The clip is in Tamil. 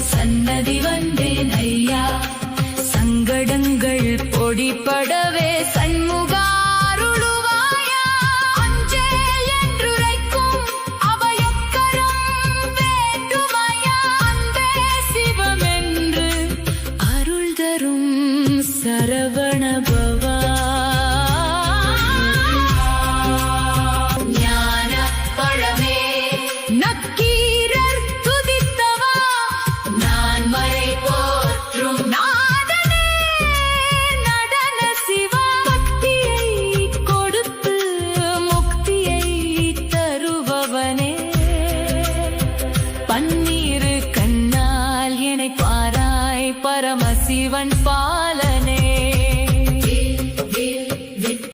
சன்னதி வந்தேன் ஐயா, சங்கடங்கள் பொடிபடவே சண்முகாருளுவாயா. அஞ்சேல் என்றுரைக்கும் அபயக்கரம் வேண்டுமையா, அன்பே சிவமென்று அருள் தரும் சரவண பவா. ஞான பழமே நக்கீரர் துதித்தவா, நான் மறை போற்றும் நாதனே நடன சிவா. பக்தியை கொடுத்து முக்தியை தருபவனே, பன்னீரு கண்ணால் என்னை பாராய் பரமசிவன் பால